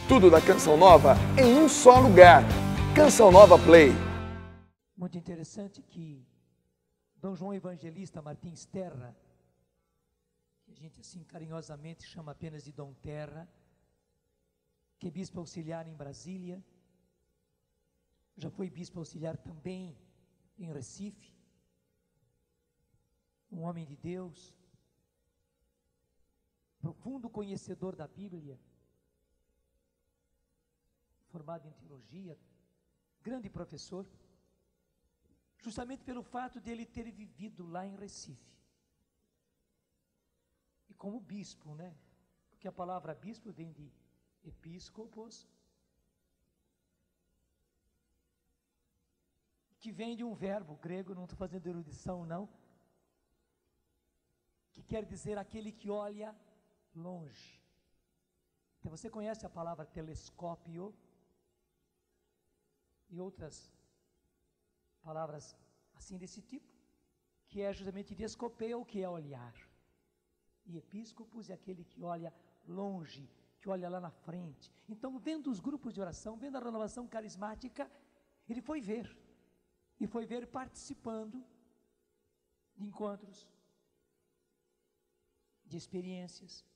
Tudo da Canção Nova em um só lugar. Canção Nova Play. Muito interessante que Dom João Evangelista Martins Terra, que a gente assim carinhosamente chama apenas de Dom Terra, que é bispo auxiliar em Brasília, já foi bispo auxiliar também em Recife, um homem de Deus, profundo conhecedor da Bíblia, formado em teologia, grande professor, justamente pelo fato de ele ter vivido lá em Recife. E como bispo, né? Porque a palavra bispo vem de episcopos, que vem de um verbo grego, não estou fazendo erudição não, que quer dizer aquele que olha longe. Então você conhece a palavra telescópio e outras palavras assim desse tipo, que é justamente descopeu, que é olhar. E episcopos é aquele que olha longe, que olha lá na frente. Então, vendo os grupos de oração, vendo a renovação carismática, ele foi ver. E foi ver participando de encontros, de experiências,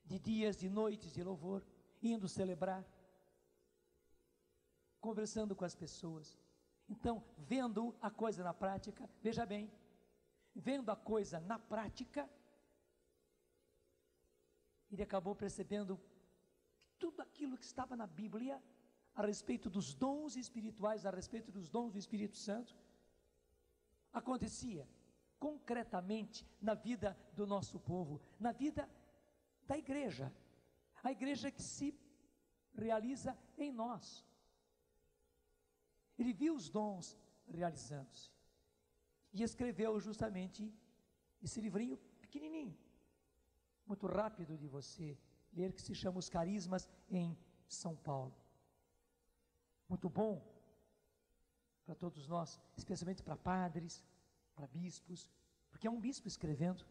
de dias, de noites de louvor, indo celebrar, conversando com as pessoas. Então, vendo a coisa na prática, veja bem, vendo a coisa na prática, ele acabou percebendo que tudo aquilo que estava na Bíblia, a respeito dos dons espirituais, a respeito dos dons do Espírito Santo, acontecia concretamente na vida do nosso povo, na vida da igreja, a igreja que se realiza em nós. Ele viu os dons realizando-se e escreveu justamente esse livrinho pequenininho, muito rápido de você ler, que se chama Os Carismas em São Paulo. Muito bom para todos nós, especialmente para padres, para bispos, porque é um bispo escrevendo.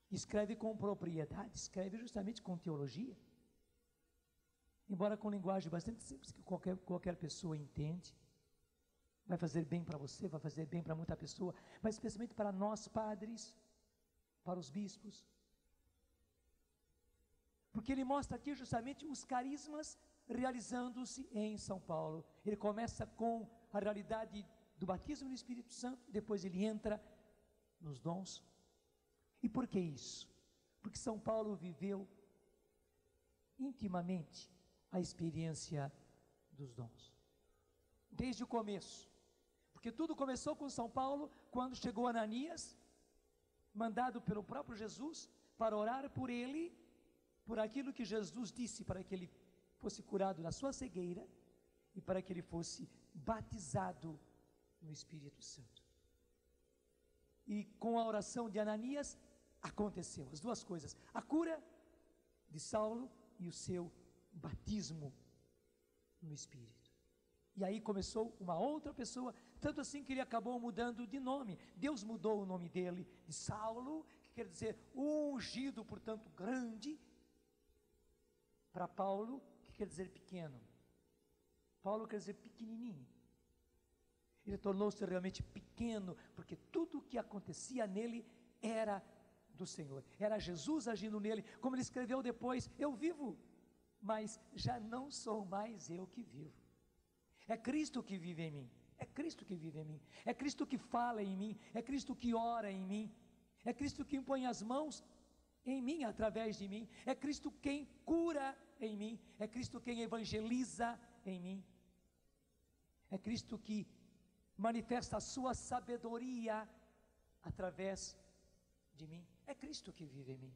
Escreve com propriedade, escreve justamente com teologia. Embora com linguagem bastante simples, que qualquer pessoa entende, vai fazer bem para você, vai fazer bem para muita pessoa, mas especialmente para nós padres, para os bispos, porque ele mostra aqui justamente os carismas realizando-se em São Paulo. Ele começa com a realidade do batismo no Espírito Santo, depois ele entra nos dons. E por que isso? Porque São Paulo viveu intimamente a experiência dos dons, desde o começo, porque tudo começou com São Paulo, quando chegou Ananias, mandado pelo próprio Jesus, para orar por ele, por aquilo que Jesus disse, para que ele fosse curado da sua cegueira, e para que ele fosse batizado no Espírito Santo. E com a oração de Ananias, aconteceu as duas coisas, a cura de Saulo e o seu batismo no Espírito. E aí começou uma outra pessoa, tanto assim que ele acabou mudando de nome. Deus mudou o nome dele de Saulo, que quer dizer ungido, portanto grande, para Paulo, que quer dizer pequeno. Paulo quer dizer pequenininho. Ele tornou-se realmente pequeno, porque tudo o que acontecia nele era do Senhor, era Jesus agindo nele, como ele escreveu depois: eu vivo, mas já não sou mais eu que vivo, é Cristo que vive em mim, é Cristo que vive em mim, é Cristo que fala em mim, é Cristo que ora em mim, é Cristo que impõe as mãos em mim, através de mim, é Cristo quem cura em mim, é Cristo quem evangeliza em mim, é Cristo que manifesta a sua sabedoria através de mim, é Cristo que vive em mim.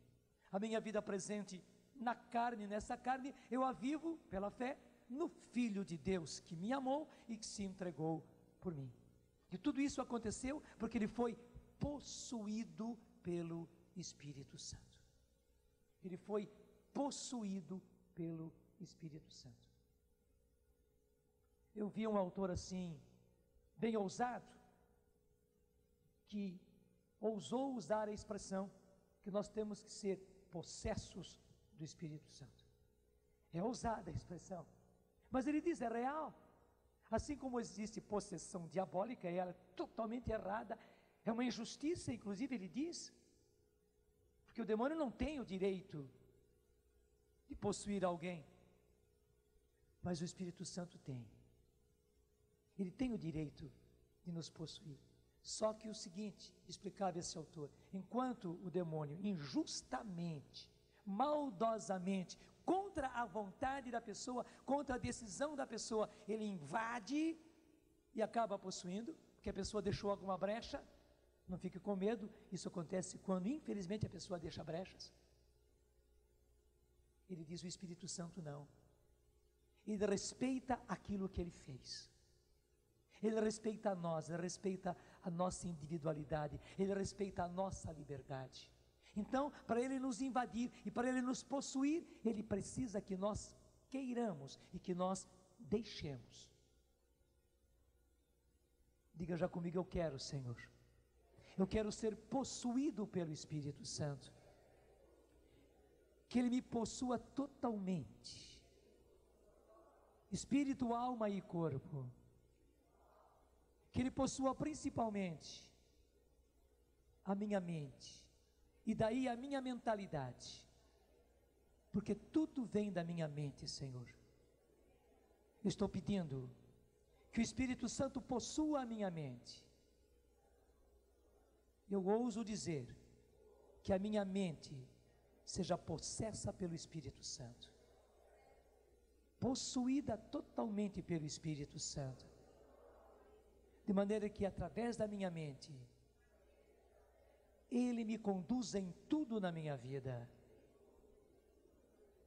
A minha vida presente na carne, nessa carne, eu a vivo pela fé no Filho de Deus que me amou e que se entregou por mim. E tudo isso aconteceu porque ele foi possuído pelo Espírito Santo. Ele foi possuído pelo Espírito Santo. Eu vi um autor assim, bem ousado, que ousou usar a expressão que nós temos que ser possessos do Espírito Santo. É ousada a expressão. Mas ele diz, é real. Assim como existe possessão diabólica, ela é totalmente errada, é uma injustiça, inclusive ele diz, porque o demônio não tem o direito de possuir alguém, mas o Espírito Santo tem. Ele tem o direito de nos possuir. Só que o seguinte, explicava esse autor, enquanto o demônio injustamente, maldosamente, contra a vontade da pessoa, contra a decisão da pessoa, ele invade e acaba possuindo, porque a pessoa deixou alguma brecha, não fique com medo, isso acontece quando infelizmente a pessoa deixa brechas. Ele diz, o Espírito Santo não. Ele respeita aquilo que ele fez. Ele respeita nós, ele respeita a nossa individualidade, ele respeita a nossa liberdade. Então, para ele nos invadir e para ele nos possuir, ele precisa que nós queiramos e que nós deixemos. Diga já comigo, eu quero, Senhor. Eu quero ser possuído pelo Espírito Santo. Que ele me possua totalmente. Espírito, alma e corpo. Que ele possua principalmente a minha mente. E daí a minha mentalidade, porque tudo vem da minha mente, Senhor. Eu estou pedindo que o Espírito Santo possua a minha mente. Eu ouso dizer que a minha mente seja possessa pelo Espírito Santo, possuída totalmente pelo Espírito Santo, de maneira que através da minha mente, ele me conduza em tudo na minha vida,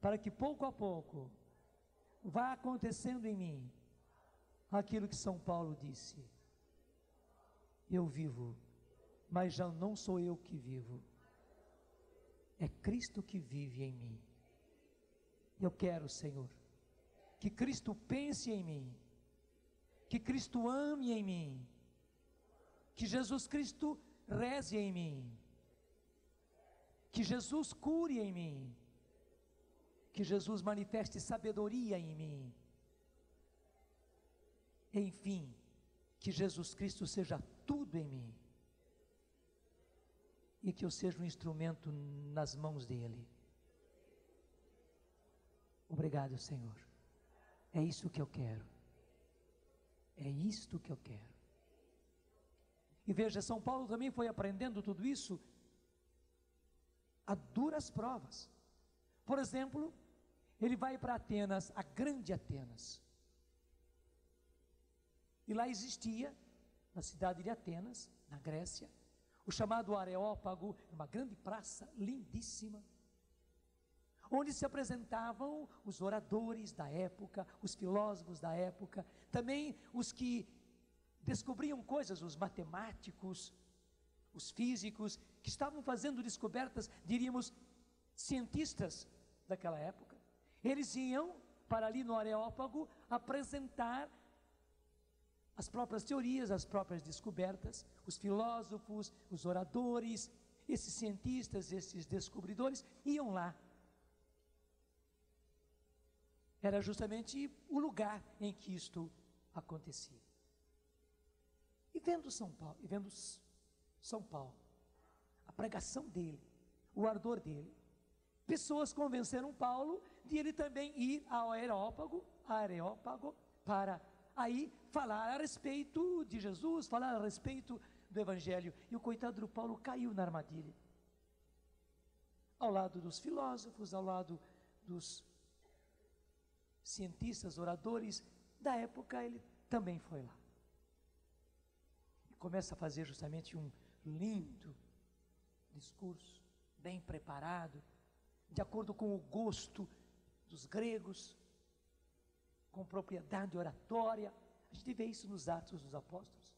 para que pouco a pouco vá acontecendo em mim aquilo que São Paulo disse: eu vivo, mas já não sou eu que vivo, é Cristo que vive em mim. Eu quero, Senhor, que Cristo pense em mim, que Cristo ame em mim, que Jesus Cristo reze em mim, que Jesus cure em mim, que Jesus manifeste sabedoria em mim, enfim, que Jesus Cristo seja tudo em mim, e que eu seja um instrumento nas mãos dEle. Obrigado, Senhor, é isso que eu quero, é isto que eu quero. E veja, São Paulo também foi aprendendo tudo isso a duras provas. Por exemplo, ele vai para Atenas, a grande Atenas. E lá existia, na cidade de Atenas, na Grécia, o chamado Areópago, uma grande praça lindíssima, onde se apresentavam os oradores da época, os filósofos da época, também os que descobriam coisas, os matemáticos, os físicos, que estavam fazendo descobertas, diríamos, cientistas daquela época. Eles iam para ali no Areópago apresentar as próprias teorias, as próprias descobertas, os filósofos, os oradores, esses cientistas, esses descobridores, iam lá. Era justamente o lugar em que isto acontecia. E vendo São Paulo, a pregação dele, o ardor dele, pessoas convenceram Paulo de ele também ir ao Areópago, para aí falar a respeito de Jesus, falar a respeito do Evangelho. E o coitado do Paulo caiu na armadilha. Ao lado dos filósofos, ao lado dos cientistas, oradores da época, ele também foi lá. E começa a fazer justamente um lindo discurso, bem preparado, de acordo com o gosto dos gregos, com propriedade oratória. A gente vê isso nos Atos dos Apóstolos.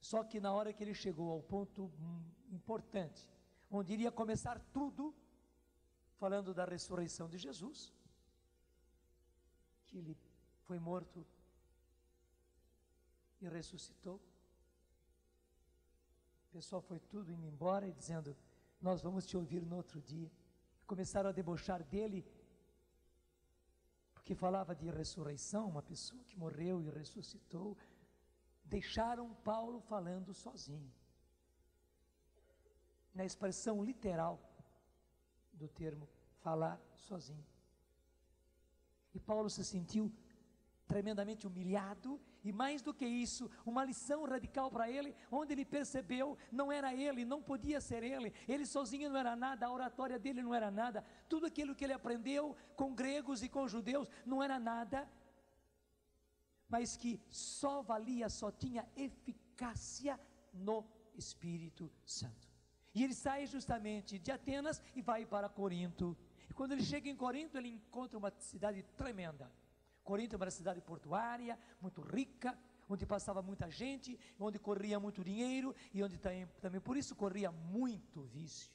Só que na hora que ele chegou ao ponto importante, onde iria começar tudo, falando da ressurreição de Jesus, que ele foi morto e ressuscitou, o pessoal foi tudo indo embora e dizendo: nós vamos te ouvir no outro dia. Começaram a debochar dele porque falava de ressurreição, uma pessoa que morreu e ressuscitou, deixaram Paulo falando sozinho. Na expressão literal do termo, falar sozinho. E Paulo se sentiu tremendamente humilhado, e mais do que isso, uma lição radical para ele, onde ele percebeu, não era ele, não podia ser ele sozinho não era nada, a oratória dele não era nada, tudo aquilo que ele aprendeu com gregos e com judeus não era nada, mas que só valia, só tinha eficácia no Espírito Santo. E ele sai justamente de Atenas e vai para Corinto, e quando ele chega em Corinto, ele encontra uma cidade tremenda. Corinto é uma cidade portuária, muito rica, onde passava muita gente, onde corria muito dinheiro, e onde também por isso corria muito vício.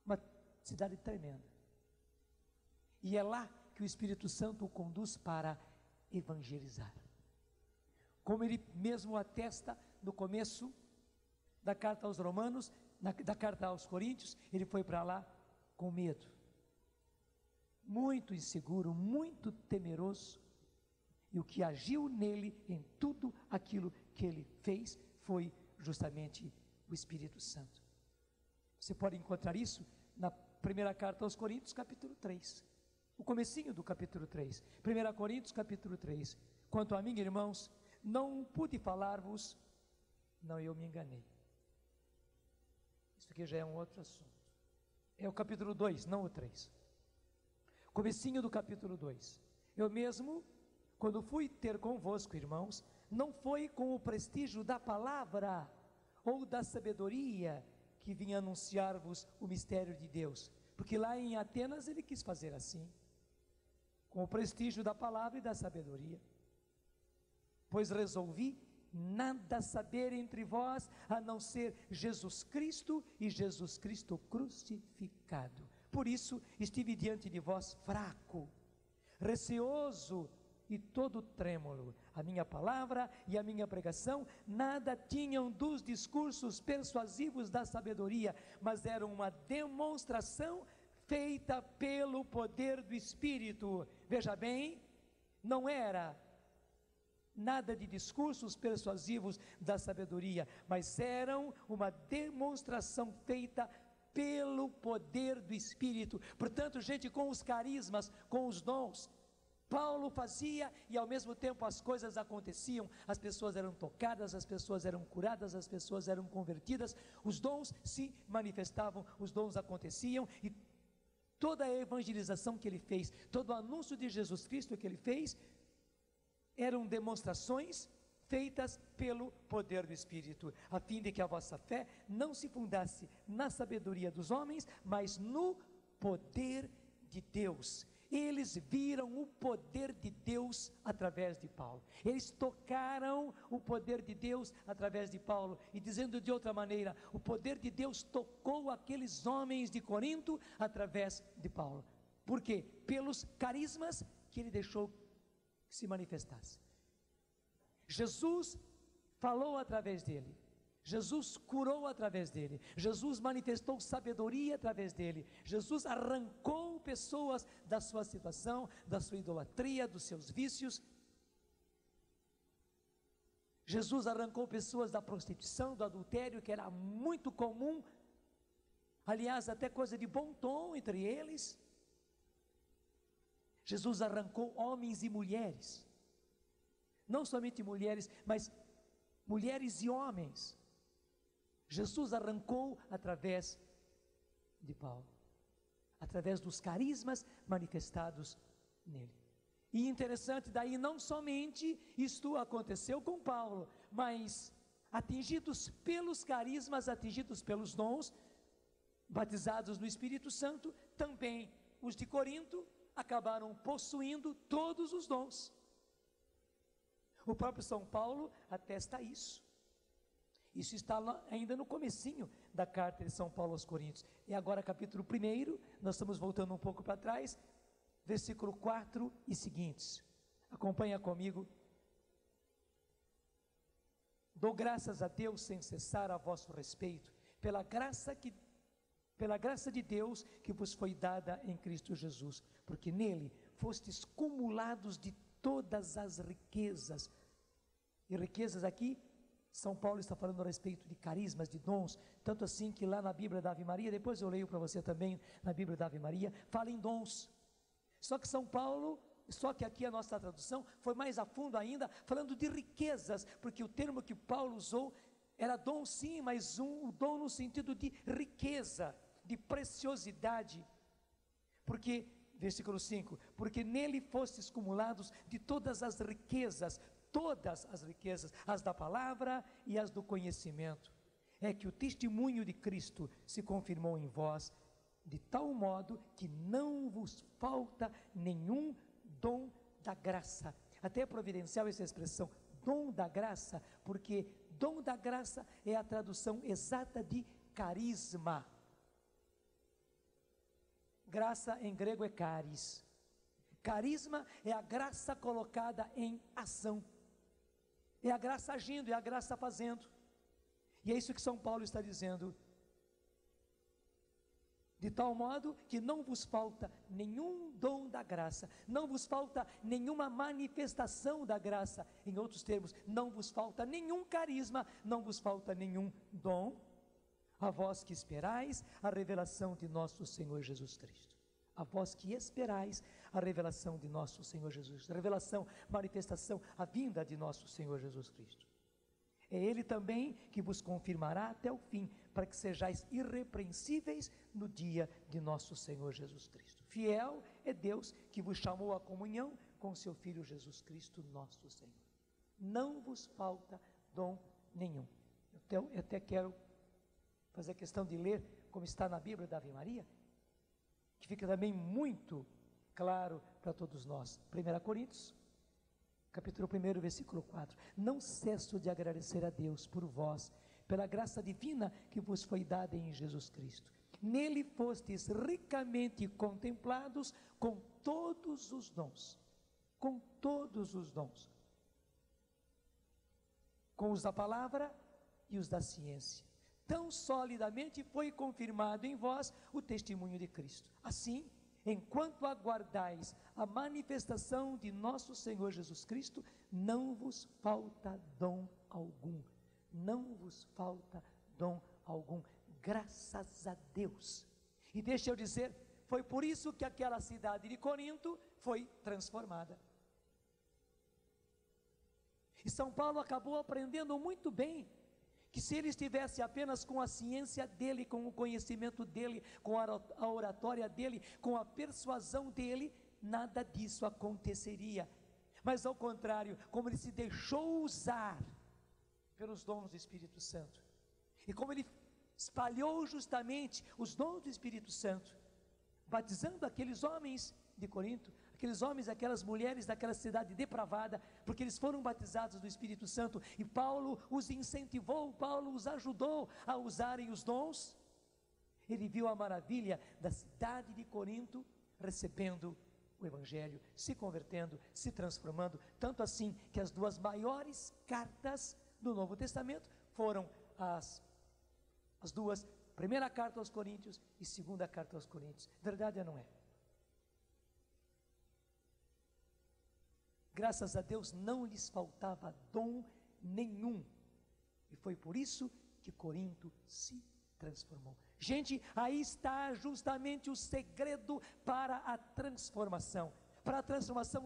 Uma cidade tremenda. E é lá que o Espírito Santo o conduz para evangelizar. Como ele mesmo atesta no começo da carta aos Romanos, da carta aos Coríntios, ele foi para lá com medo. Muito inseguro, muito temeroso. E o que agiu nele, em tudo aquilo que ele fez, foi justamente o Espírito Santo. Você pode encontrar isso na primeira carta aos Coríntios, capítulo 3. O comecinho do capítulo 3. 1 Coríntios, capítulo 3. Quanto a mim, irmãos, não pude falar-vos, não, eu me enganei. Isso aqui já é um outro assunto. É o capítulo 2, não o 3. Comecinho do capítulo 2. Eu mesmo, quando fui ter convosco, irmãos, não foi com o prestígio da palavra ou da sabedoria que vim anunciar-vos o mistério de Deus, porque lá em Atenas ele quis fazer assim, com o prestígio da palavra e da sabedoria, pois resolvi nada saber entre vós, a não ser Jesus Cristo e Jesus Cristo crucificado. Por isso estive diante de vós fraco, receoso e todo trêmulo. A minha palavra e a minha pregação nada tinham dos discursos persuasivos da sabedoria, mas era uma demonstração feita pelo poder do Espírito. Veja bem, não era nada de discursos persuasivos da sabedoria, mas eram uma demonstração feita pelo poder do Espírito. Portanto, gente, com os carismas, com os dons, Paulo fazia e ao mesmo tempo as coisas aconteciam, as pessoas eram tocadas, as pessoas eram curadas, as pessoas eram convertidas, os dons se manifestavam, os dons aconteciam, e toda a evangelização que ele fez, todo o anúncio de Jesus Cristo que ele fez, eram demonstrações feitas pelo poder do Espírito, a fim de que a vossa fé não se fundasse na sabedoria dos homens, mas no poder de Deus. Eles viram o poder de Deus através de Paulo, eles tocaram o poder de Deus através de Paulo, e dizendo de outra maneira, o poder de Deus tocou aqueles homens de Corinto através de Paulo. Por quê? Pelos carismas que ele deixou que se manifestasse. Jesus falou através dele, Jesus curou através dele, Jesus manifestou sabedoria através dele, Jesus arrancou pessoas da sua situação, da sua idolatria, dos seus vícios. Jesus arrancou pessoas da prostituição, do adultério, que era muito comum, aliás, até coisa de bom tom entre eles. Jesus arrancou homens e mulheres, não somente mulheres, mas mulheres e homens. Jesus arrancou através de Paulo, através dos carismas manifestados nele. E interessante, daí não somente isto aconteceu com Paulo, mas atingidos pelos carismas, atingidos pelos dons, batizados no Espírito Santo, também os de Corinto acabaram possuindo todos os dons. O próprio São Paulo atesta isso. Isso está lá ainda no comecinho da carta de São Paulo aos Coríntios. E agora capítulo 1, nós estamos voltando um pouco para trás, versículo 4 e seguintes. Acompanha comigo. Dou graças a Deus sem cessar a vosso respeito, pela pela graça de Deus que vos foi dada em Cristo Jesus, porque nele fostes cumulados de todas as riquezas. E riquezas aqui, São Paulo está falando a respeito de carismas, de dons, tanto assim que lá na Bíblia da Ave Maria, depois eu leio para você também, na Bíblia da Ave Maria, fala em dons. Só que aqui a nossa tradução foi mais a fundo ainda, falando de riquezas, porque o termo que Paulo usou era dom sim, mas o dom no sentido de riqueza, de preciosidade. Porque, versículo 5, porque nele fostes cumulados de todas as riquezas, as da palavra e as do conhecimento. É que o testemunho de Cristo se confirmou em vós, de tal modo que não vos falta nenhum dom da graça. Até providencial essa expressão, dom da graça, porque dom da graça é a tradução exata de carisma. Graça em grego é charis. Carisma é a graça colocada em ação. É a graça agindo, é a graça fazendo. E é isso que São Paulo está dizendo. De tal modo que não vos falta nenhum dom da graça, não vos falta nenhuma manifestação da graça. Em outros termos, não vos falta nenhum carisma, não vos falta nenhum dom, a vós que esperais a revelação de nosso Senhor Jesus Cristo. A vós que esperais a revelação de nosso Senhor Jesus Cristo. Revelação, manifestação, a vinda de nosso Senhor Jesus Cristo. É Ele também que vos confirmará até o fim, para que sejais irrepreensíveis no dia de nosso Senhor Jesus Cristo. Fiel é Deus que vos chamou à comunhão com seu Filho Jesus Cristo, nosso Senhor. Não vos falta dom nenhum. Então, eu até quero fazer questão de ler como está na Bíblia da Ave Maria, que fica também muito claro para todos nós. 1 Coríntios, capítulo 1, versículo 4. Não cesso de agradecer a Deus por vós, pela graça divina que vos foi dada em Jesus Cristo. Nele fostes ricamente contemplados com todos os dons, com todos os dons, com os da palavra e os da ciência. Tão solidamente foi confirmado em vós o testemunho de Cristo. Assim, enquanto aguardais a manifestação de nosso Senhor Jesus Cristo, não vos falta dom algum, não vos falta dom algum, graças a Deus. E deixa eu dizer, foi por isso que aquela cidade de Corinto foi transformada. E São Paulo acabou aprendendo muito bem, que se ele estivesse apenas com a ciência dele, com o conhecimento dele, com a oratória dele, com a persuasão dele, nada disso aconteceria. Mas ao contrário, como ele se deixou usar pelos dons do Espírito Santo, e como ele espalhou justamente os dons do Espírito Santo, batizando aqueles homens de Corinto, aqueles homens, aquelas mulheres daquela cidade depravada, porque eles foram batizados do Espírito Santo, e Paulo os incentivou, Paulo os ajudou a usarem os dons. Ele viu a maravilha da cidade de Corinto recebendo o Evangelho, se convertendo, se transformando, tanto assim que as duas maiores cartas do Novo Testamento foram as duas, primeira carta aos Coríntios e segunda carta aos Coríntios. Verdade ou não é? Graças a Deus não lhes faltava dom nenhum, e foi por isso que Corinto se transformou. Gente, aí está justamente o segredo para a transformação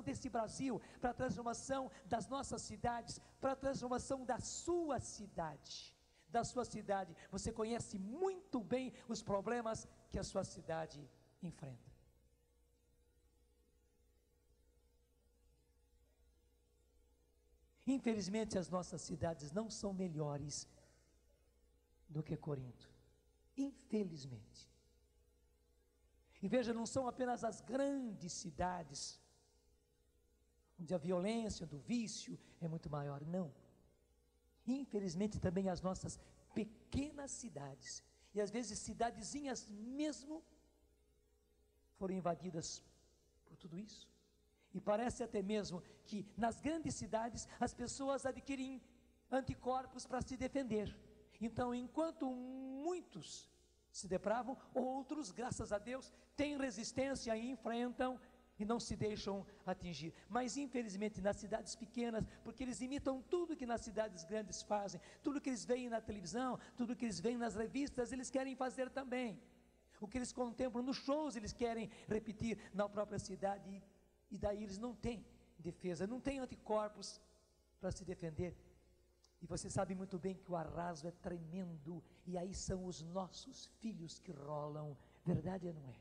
desse Brasil, para a transformação das nossas cidades, para a transformação da sua cidade. Você conhece muito bem os problemas que a sua cidade enfrenta. Infelizmente, as nossas cidades não são melhores do que Corinto. Infelizmente. E veja, não são apenas as grandes cidades, onde a violência do vício é muito maior, não. Infelizmente também as nossas pequenas cidades, e às vezes cidadezinhas mesmo, foram invadidas por tudo isso. E parece até mesmo que nas grandes cidades as pessoas adquirem anticorpos para se defender. Então, enquanto muitos se depravam, outros, graças a Deus, têm resistência e enfrentam e não se deixam atingir. Mas infelizmente nas cidades pequenas, porque eles imitam tudo que nas cidades grandes fazem, tudo que eles veem na televisão, tudo que eles veem nas revistas, eles querem fazer também. O que eles contemplam nos shows, eles querem repetir na própria cidade, e daí eles não têm defesa, não têm anticorpos para se defender. E você sabe muito bem que o arraso é tremendo, e aí são os nossos filhos que rolam, verdade ou não é?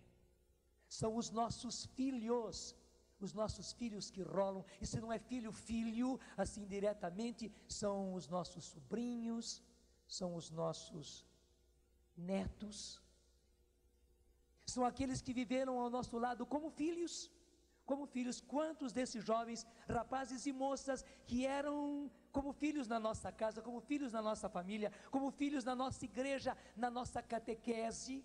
São os nossos filhos que rolam, e se não é filho, assim diretamente, são os nossos sobrinhos, são os nossos netos, são aqueles que viveram ao nosso lado como filhos. Quantos desses jovens, rapazes e moças, que eram como filhos na nossa casa, como filhos na nossa família, como filhos na nossa igreja, na nossa catequese,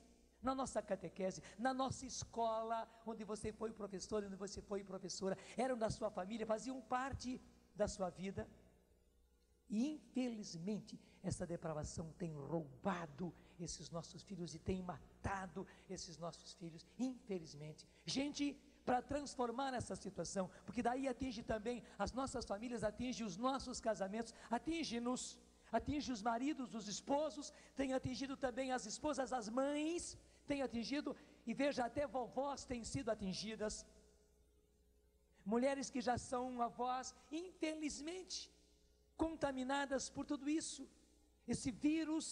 na nossa escola, onde você foi professor, onde você foi professora, eram da sua família, faziam parte da sua vida, e infelizmente, essa depravação tem roubado esses nossos filhos, e tem matado esses nossos filhos, infelizmente. Gente, para transformar essa situação, porque daí atinge também as nossas famílias, atinge os nossos casamentos, atinge os maridos, os esposos, tem atingido também as esposas, as mães, tem atingido, e veja, até vovós têm sido atingidas, mulheres que já são avós, infelizmente, contaminadas por tudo isso, esse vírus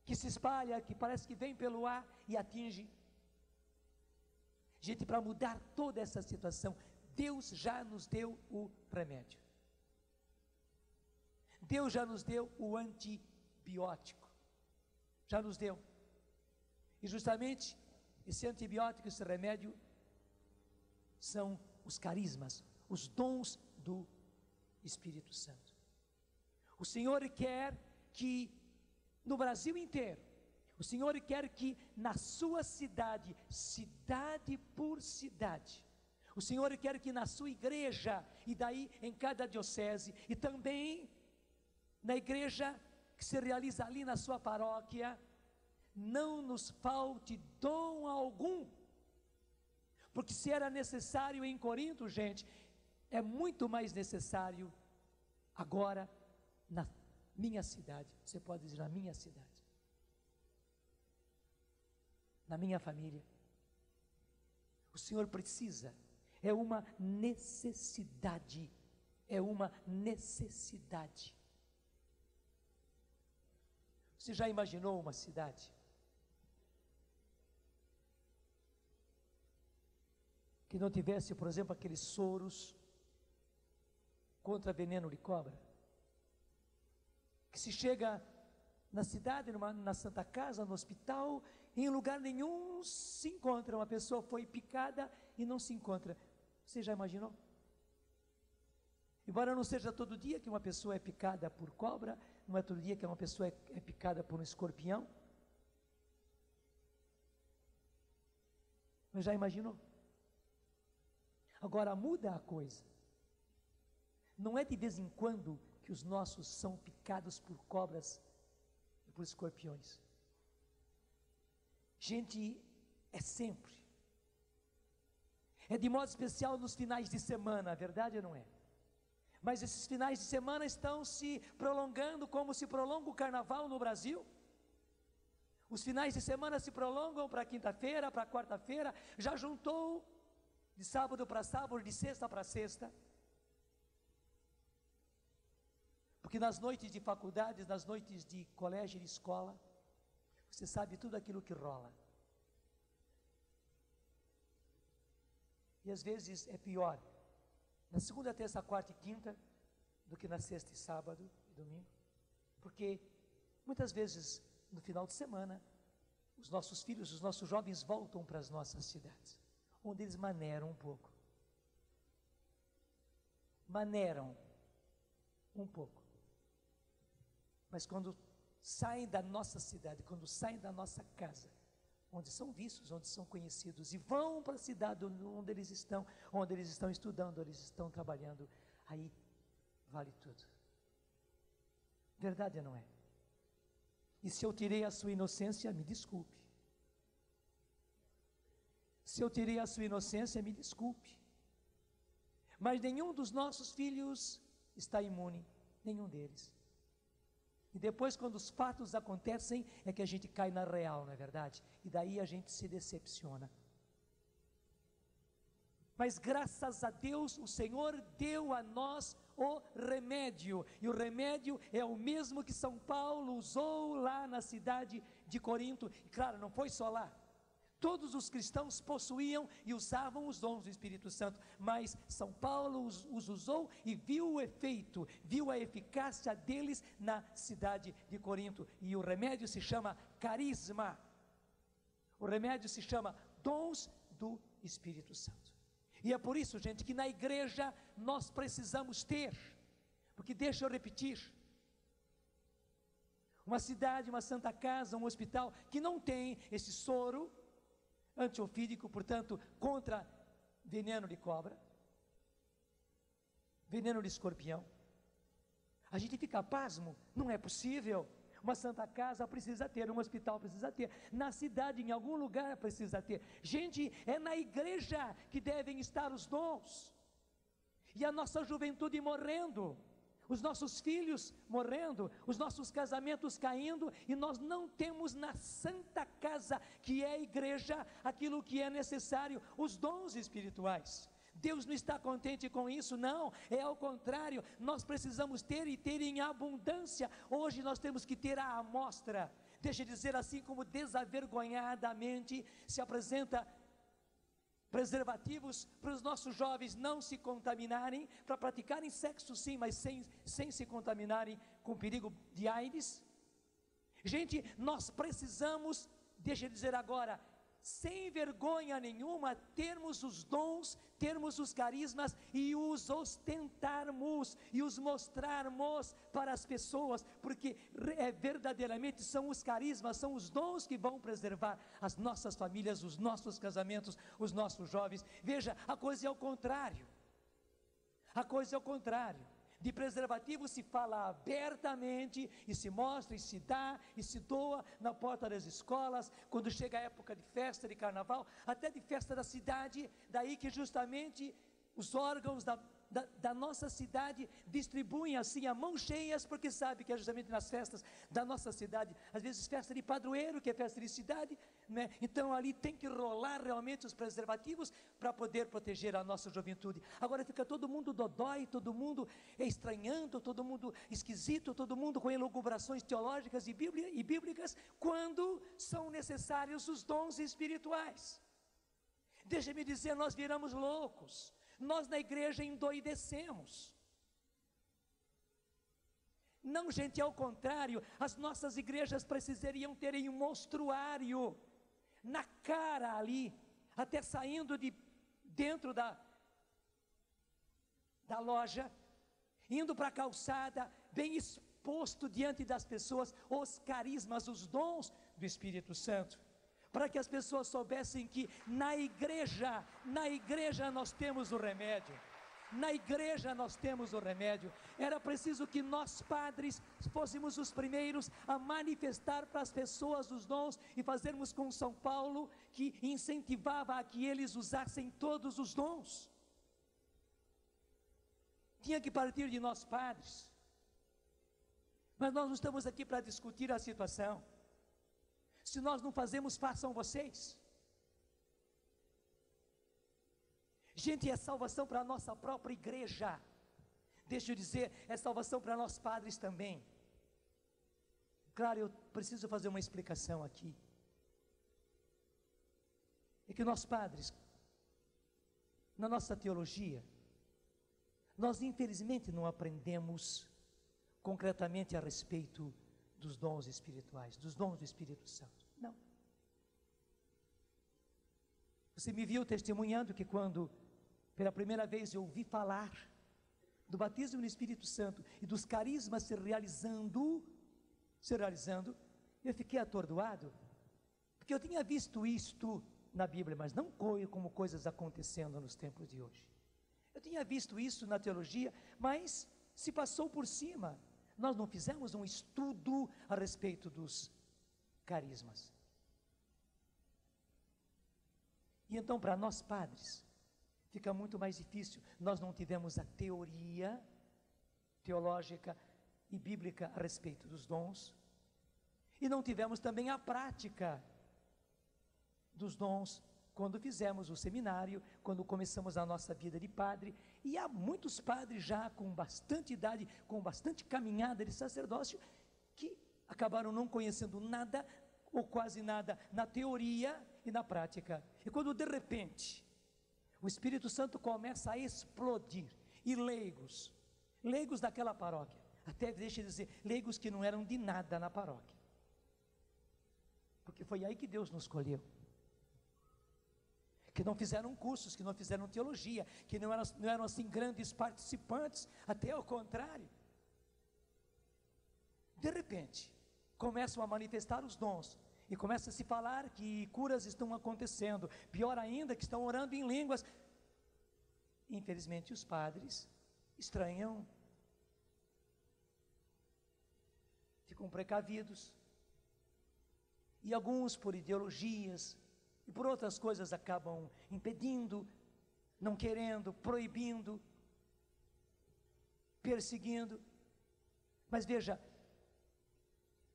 que se espalha, que parece que vem pelo ar e atinge. Gente, para mudar toda essa situação, Deus já nos deu o remédio. Deus já nos deu o antibiótico. Já nos deu. E justamente esse antibiótico, esse remédio, são os carismas, os dons do Espírito Santo. O Senhor quer que no Brasil inteiro, o Senhor quer que na sua cidade, cidade por cidade, o Senhor quer que na sua igreja, e daí em cada diocese, e também na igreja que se realiza ali na sua paróquia, não nos falte dom algum, porque se era necessário em Corinto, gente, é muito mais necessário agora na minha cidade. Você pode dizer na minha cidade, na minha família. O Senhor precisa, é uma necessidade, Você já imaginou uma cidade que não tivesse, por exemplo, aqueles soros contra veneno de cobra? Que se chega na cidade, na Santa Casa, no hospital, em lugar nenhum se encontra, uma pessoa foi picada e não se encontra. Você já imaginou? Embora não seja todo dia que uma pessoa é picada por cobra, não é todo dia que uma pessoa é picada por um escorpião, mas já imaginou? Agora muda a coisa, não é de vez em quando que os nossos são picados por cobras e por escorpiões. Gente, é sempre. É de modo especial nos finais de semana, a verdade ou não é? Mas esses finais de semana estão se prolongando como se prolonga o carnaval no Brasil. Os finais de semana se prolongam para quinta-feira, para quarta-feira, já juntou de sábado para sábado, de sexta para sexta. Porque nas noites de faculdades, nas noites de colégio e de escola, você sabe tudo aquilo que rola. E às vezes é pior na segunda, terça, quarta e quinta do que na sexta e sábado e domingo. Porque muitas vezes no final de semana, os nossos filhos, os nossos jovens voltam para as nossas cidades, onde eles maneiram um pouco. Maneiram um pouco. Mas quando saem da nossa cidade, quando saem da nossa casa, onde são vistos, onde são conhecidos, e vão para a cidade onde eles estão estudando, onde eles estão trabalhando, aí vale tudo. Verdade ou não é? E se eu tirei a sua inocência, me desculpe. Se eu tirei a sua inocência, me desculpe. Mas nenhum dos nossos filhos está imune, nenhum deles. E depois, quando os fatos acontecem, é que a gente cai na real, não é verdade? E daí a gente se decepciona. Mas graças a Deus, o Senhor deu a nós o remédio. E o remédio é o mesmo que São Paulo usou lá na cidade de Corinto. E claro, não foi só lá. Todos os cristãos possuíam e usavam os dons do Espírito Santo, mas São Paulo os usou e viu o efeito, viu a eficácia deles na cidade de Corinto. E o remédio se chama carisma. O remédio se chama dons do Espírito Santo. E é por isso, gente, que na igreja nós precisamos ter, porque deixa eu repetir, uma cidade, uma santa casa, um hospital que não tem esse soro antiofídico, portanto, contra veneno de cobra, veneno de escorpião. A gente fica pasmo, não é possível. Uma santa casa precisa ter, um hospital precisa ter, na cidade, em algum lugar precisa ter. Gente, é na igreja que devem estar os dons. E a nossa juventude morrendo, os nossos filhos morrendo, os nossos casamentos caindo, e nós não temos na santa casa, que é a igreja, aquilo que é necessário, os dons espirituais. Deus não está contente com isso, não, é ao contrário, nós precisamos ter e ter em abundância. Hoje nós temos que ter a amostra. Deixa eu dizer assim, como desavergonhadamente se apresenta preservativos para os nossos jovens não se contaminarem, para praticarem sexo sim, mas sem se contaminarem com perigo de AIDS. Gente, nós precisamos, deixa eu dizer agora, sem vergonha nenhuma, termos os dons, termos os carismas e os ostentarmos e os mostrarmos para as pessoas, porque verdadeiramente são os carismas, são os dons que vão preservar as nossas famílias, os nossos casamentos, os nossos jovens. Veja, a coisa é o contrário. A coisa é o contrário. De preservativo se fala abertamente e se mostra e se dá e se doa na porta das escolas, quando chega a época de festa, de carnaval, até de festa da cidade. Daí que justamente os órgãos da nossa cidade distribuem assim a mão cheias, porque sabe que é justamente nas festas da nossa cidade, às vezes festa de padroeiro, que é festa de cidade, né? Então ali tem que rolar realmente os preservativos para poder proteger a nossa juventude. Agora fica todo mundo dodói, todo mundo estranhando, todo mundo esquisito, todo mundo com elucubrações teológicas e bíblicas, quando são necessários os dons espirituais. Deixa-me dizer, nós viramos loucos. Nós na igreja endoidecemos. Não, gente, ao contrário, as nossas igrejas precisariam terem um monstruário na cara ali, até saindo de dentro da loja, indo para a calçada, bem exposto diante das pessoas, os carismas, os dons do Espírito Santo, para que as pessoas soubessem que na igreja nós temos o remédio. Na igreja nós temos o remédio. Era preciso que nós padres fôssemos os primeiros a manifestar para as pessoas os dons e fazermos com São Paulo, que incentivava a que eles usassem todos os dons. Tinha que partir de nós padres. Mas nós não estamos aqui para discutir a situação. Se nós não fazemos, façam vocês. Gente, é salvação para a nossa própria igreja. Deixa eu dizer, é salvação para nós padres também. Claro, eu preciso fazer uma explicação aqui. É que nós padres, na nossa teologia, nós infelizmente não aprendemos concretamente a respeito dos dons espirituais, dos dons do Espírito Santo. Não. Você me viu testemunhando que quando pela primeira vez eu ouvi falar do batismo no Espírito Santo e dos carismas se realizando, eu fiquei atordoado, porque eu tinha visto isto na Bíblia, mas não como coisas acontecendo nos tempos de hoje. Eu tinha visto isso na teologia, mas se passou por cima. Nós não fizemos um estudo a respeito dos carismas. E então, para nós padres, fica muito mais difícil. Nós não tivemos a teoria teológica e bíblica a respeito dos dons, e não tivemos também a prática dos dons quando fizemos o seminário, quando começamos a nossa vida de padre. E há muitos padres já com bastante idade, com bastante caminhada de sacerdócio, que acabaram não conhecendo nada ou quase nada na teoria e na prática. E quando de repente o Espírito Santo começa a explodir, e leigos daquela paróquia, até deixa eu dizer, leigos que não eram de nada na paróquia, porque foi aí que Deus nos escolheu, que não fizeram cursos, que não fizeram teologia, que não eram assim grandes participantes, até ao contrário, de repente, começam a manifestar os dons, e começa a se falar que curas estão acontecendo, pior ainda, que estão orando em línguas. Infelizmente os padres estranham, ficam precavidos, e alguns por ideologias e por outras coisas acabam impedindo, não querendo, proibindo, perseguindo. Mas veja,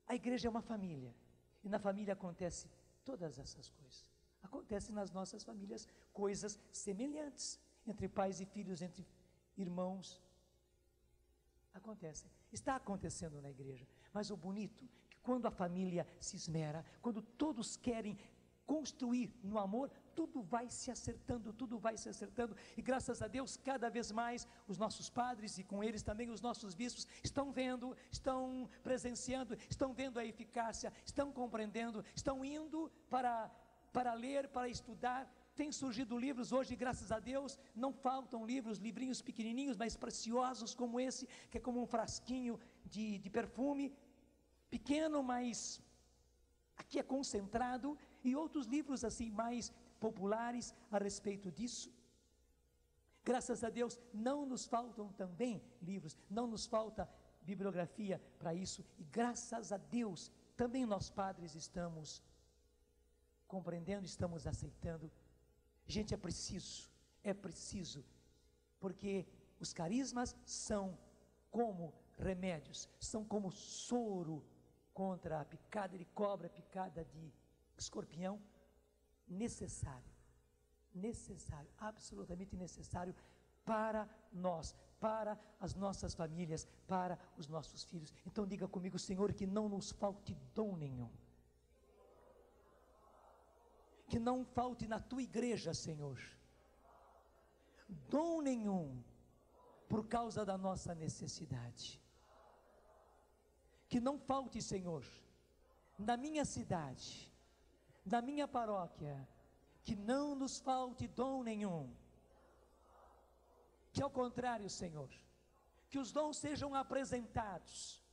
a igreja é uma família, e na família acontece todas essas coisas. Acontecem nas nossas famílias coisas semelhantes, entre pais e filhos, entre irmãos. Acontecem, está acontecendo na igreja. Mas o bonito é que quando a família se esmera, quando todos querem construir no amor, tudo vai se acertando, e graças a Deus, cada vez mais, os nossos padres, e com eles também os nossos bispos, estão vendo, estão presenciando, estão vendo a eficácia, estão compreendendo, estão indo para ler, para estudar. Tem surgido livros hoje, graças a Deus, não faltam livrinhos pequenininhos, mas preciosos como esse, que é como um frasquinho de perfume, pequeno, mas aqui é concentrado, e outros livros assim mais populares a respeito disso. Graças a Deus, não nos faltam também livros, não nos falta bibliografia para isso, e graças a Deus, também nós padres estamos compreendendo, estamos aceitando. Gente, é preciso, porque os carismas são como remédios, são como soro contra a picada de cobra, picada de escorpião, necessário, absolutamente necessário para nós, para as nossas famílias, para os nossos filhos. Então diga comigo, Senhor, que não nos falte dom nenhum, que não falte na tua igreja, Senhor, dom nenhum, por causa da nossa necessidade. Que não falte, Senhor, na minha cidade, na minha paróquia, que não nos falte dom nenhum, que ao contrário, Senhor, que os dons sejam apresentados,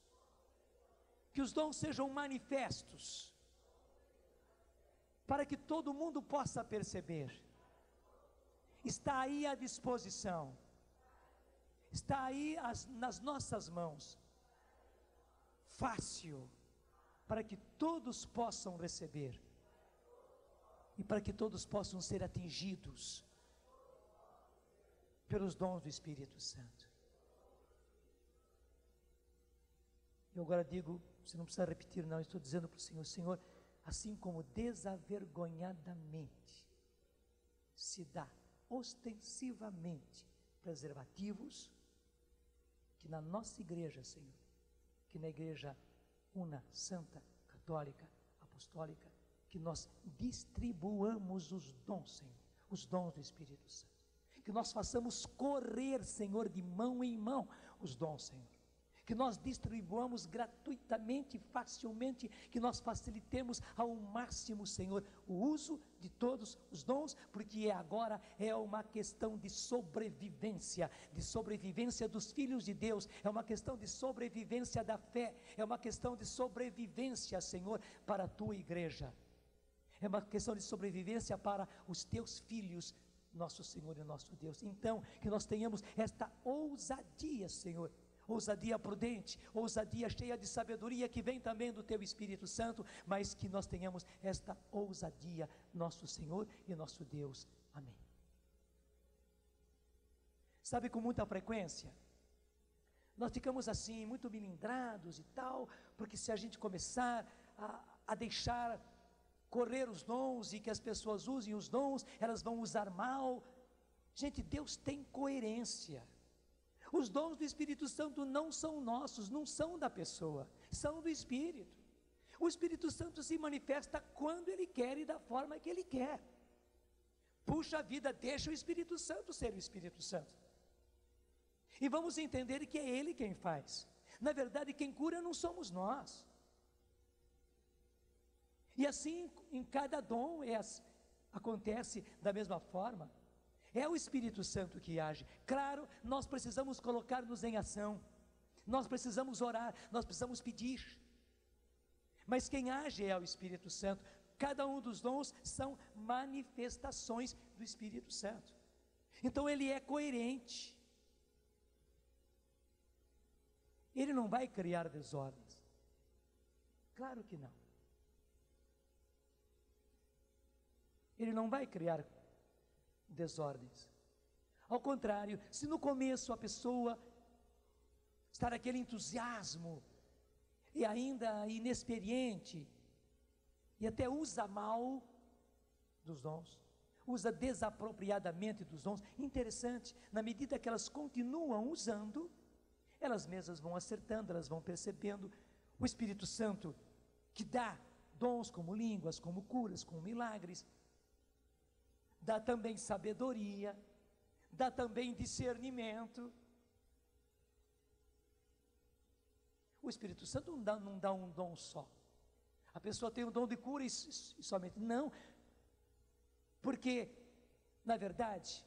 que os dons sejam manifestos, para que todo mundo possa perceber. Está aí à disposição, está aí nas nossas mãos, fácil, para que todos possam receber, e para que todos possam ser atingidos pelos dons do Espírito Santo. Eu agora digo, você não precisa repetir não, estou dizendo para o Senhor, Senhor, assim como desavergonhadamente se dá ostensivamente preservativos, que na nossa igreja, Senhor, que na igreja una, santa, católica, apostólica, que nós distribuamos os dons, Senhor, os dons do Espírito Santo, que nós façamos correr, Senhor, de mão em mão os dons, Senhor, que nós distribuamos gratuitamente, facilmente, que nós facilitemos ao máximo, Senhor, o uso de todos os dons, porque agora é uma questão de sobrevivência dos filhos de Deus, é uma questão de sobrevivência da fé, é uma questão de sobrevivência, Senhor, para a tua igreja, é uma questão de sobrevivência para os teus filhos, nosso Senhor e nosso Deus. Então, que nós tenhamos esta ousadia, Senhor, ousadia prudente, ousadia cheia de sabedoria que vem também do Teu Espírito Santo, mas que nós tenhamos esta ousadia, nosso Senhor e nosso Deus. Amém. Sabe, com muita frequência, nós ficamos assim, muito melindrados e tal, porque se a gente começar a deixar correr os dons e que as pessoas usem os dons, elas vão usar mal. Gente, Deus tem coerência. Os dons do Espírito Santo não são nossos, não são da pessoa, são do Espírito. O Espírito Santo se manifesta quando Ele quer e da forma que Ele quer. Puxa vida, deixa o Espírito Santo ser o Espírito Santo. E vamos entender que é Ele quem faz. Na verdade, quem cura não somos nós. E assim, em cada dom, acontece da mesma forma. É o Espírito Santo que age. Claro, nós precisamos colocar-nos em ação. Nós precisamos orar, nós precisamos pedir. Mas quem age é o Espírito Santo. Cada um dos dons são manifestações do Espírito Santo. Então ele é coerente. Ele não vai criar desordens. Claro que não. Ele não vai criar desordens. Ao contrário, se no começo a pessoa está naquele entusiasmo e ainda inexperiente e até usa mal dos dons, usa desapropriadamente dos dons, interessante, na medida que elas continuam usando, elas mesmas vão acertando, elas vão percebendo. O Espírito Santo que dá dons como línguas, como curas, como milagres, dá também sabedoria, dá também discernimento. O Espírito Santo não dá um dom só. A pessoa tem o dom de cura e somente, não, porque, na verdade,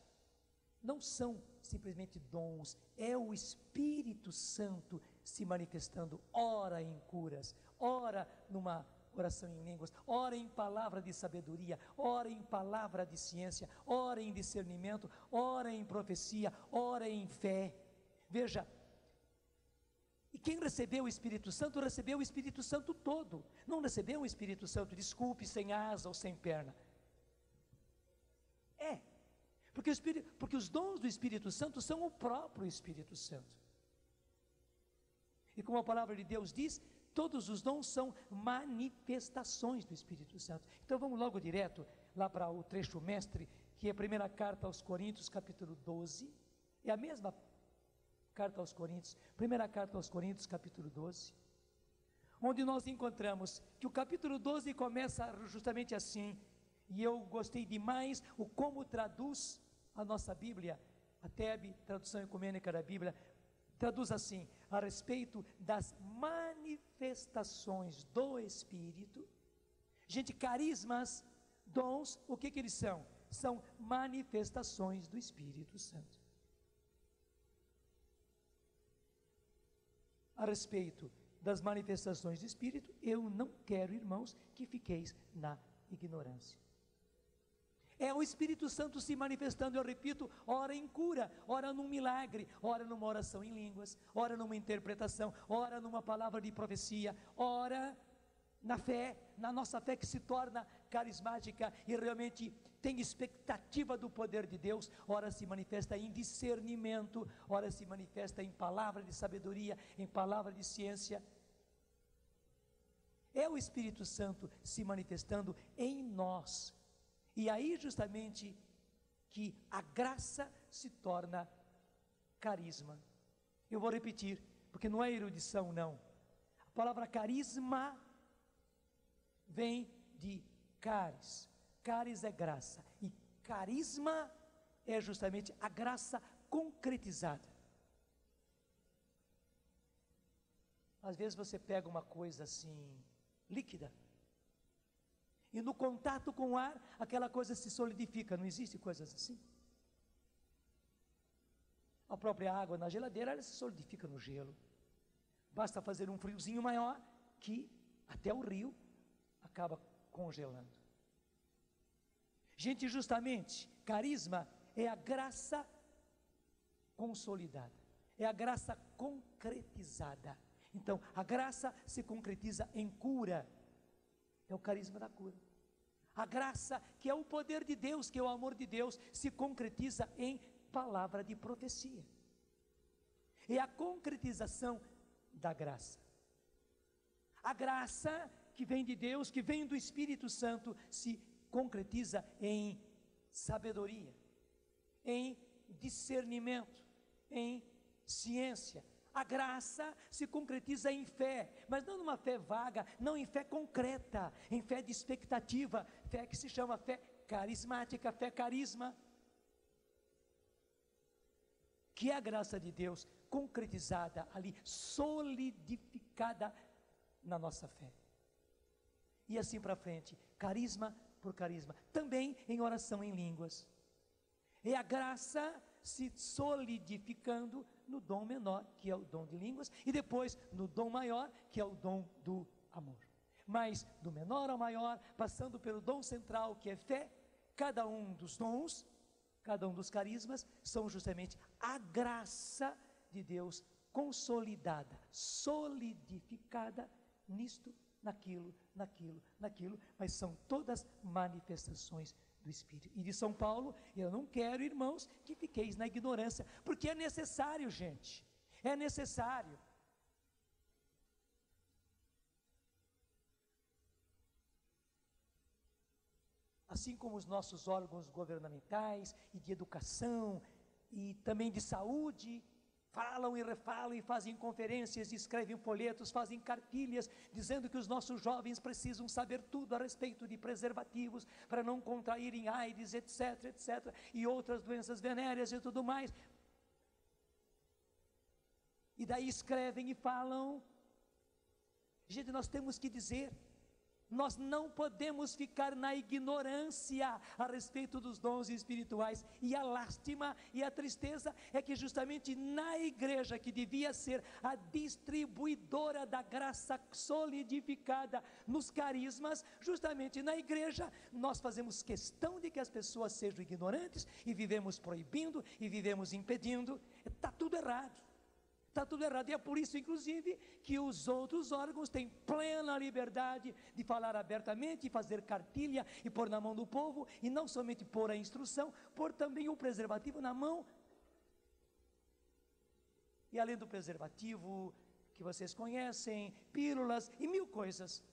não são simplesmente dons, é o Espírito Santo se manifestando, ora em curas, ora numa oração em línguas, ora em palavra de sabedoria, ora em palavra de ciência, ora em discernimento, ora em profecia, ora em fé. Veja, e quem recebeu o Espírito Santo, recebeu o Espírito Santo todo, não recebeu o Espírito Santo, desculpe, sem asa ou sem perna. Porque os dons do Espírito Santo são o próprio Espírito Santo. E como a palavra de Deus diz, todos os dons são manifestações do Espírito Santo. Então vamos logo direto lá para o trecho mestre, que é a primeira carta aos Coríntios, capítulo 12. É a mesma carta aos Coríntios, primeira carta aos Coríntios, capítulo 12. Onde nós encontramos que o capítulo 12 começa justamente assim. E eu gostei demais o como traduz a nossa Bíblia, a TEB, tradução ecumênica da Bíblia, traduz assim: a respeito das manifestações do Espírito. Gente, carismas, dons, o que eles são? São manifestações do Espírito Santo. A respeito das manifestações do Espírito, eu não quero, irmãos, que fiqueis na ignorância. É o Espírito Santo se manifestando, eu repito, ora em cura, ora num milagre, ora numa oração em línguas, ora numa interpretação, ora numa palavra de profecia, ora na fé, na nossa fé que se torna carismática e realmente tem expectativa do poder de Deus, ora se manifesta em discernimento, ora se manifesta em palavra de sabedoria, em palavra de ciência. É o Espírito Santo se manifestando em nós. E aí justamente que a graça se torna carisma. Eu vou repetir, porque não é erudição não. A palavra carisma vem de caris. Caris é graça e carisma é justamente a graça concretizada. Às vezes você pega uma coisa assim, líquida, e no contato com o ar, aquela coisa se solidifica. Não existe coisas assim? A própria água na geladeira, ela se solidifica no gelo. Basta fazer um friozinho maior, que até o rio acaba congelando. Gente, justamente, carisma é a graça consolidada. é a graça concretizada. Então, a graça se concretiza em cura, é o carisma da cura. A graça, que é o poder de Deus, que é o amor de Deus, se concretiza em palavra de profecia. É a concretização da graça. A graça que vem de Deus, que vem do Espírito Santo, se concretiza em sabedoria, em discernimento, em ciência. A graça se concretiza em fé, mas não numa fé vaga, não em fé concreta, em fé de expectativa, fé que se chama fé carismática, fé carisma, que é a graça de Deus concretizada ali, solidificada na nossa fé. E assim para frente, carisma por carisma, também em oração em línguas. É a graça se solidificando no dom menor, que é o dom de línguas, e depois no dom maior, que é o dom do amor. Mas do menor ao maior, passando pelo dom central, que é fé, cada um dos dons, cada um dos carismas, são justamente a graça de Deus consolidada, solidificada nisto, naquilo, mas são todas manifestações do Espírito. E de São Paulo, eu não quero, irmãos, que fiqueis na ignorância, porque é necessário, gente, é necessário. Assim como os nossos órgãos governamentais e de educação e também de saúde, falam e refalam e fazem conferências, escrevem folhetos, fazem cartilhas, dizendo que os nossos jovens precisam saber tudo a respeito de preservativos, para não contraírem AIDS, etc, etc, e outras doenças venéreas e tudo mais. E daí escrevem e falam. Gente, nós temos que dizer, nós não podemos ficar na ignorância a respeito dos dons espirituais. E a lástima e a tristeza é que justamente na igreja, que devia ser a distribuidora da graça solidificada nos carismas, justamente na igreja nós fazemos questão de que as pessoas sejam ignorantes e vivemos proibindo e vivemos impedindo. Está tudo errado. Está tudo errado, e é por isso, inclusive, que os outros órgãos têm plena liberdade de falar abertamente, e fazer cartilha, e pôr na mão do povo, e não somente pôr a instrução, pôr também o preservativo na mão. E além do preservativo, que vocês conhecem, pílulas e mil coisas.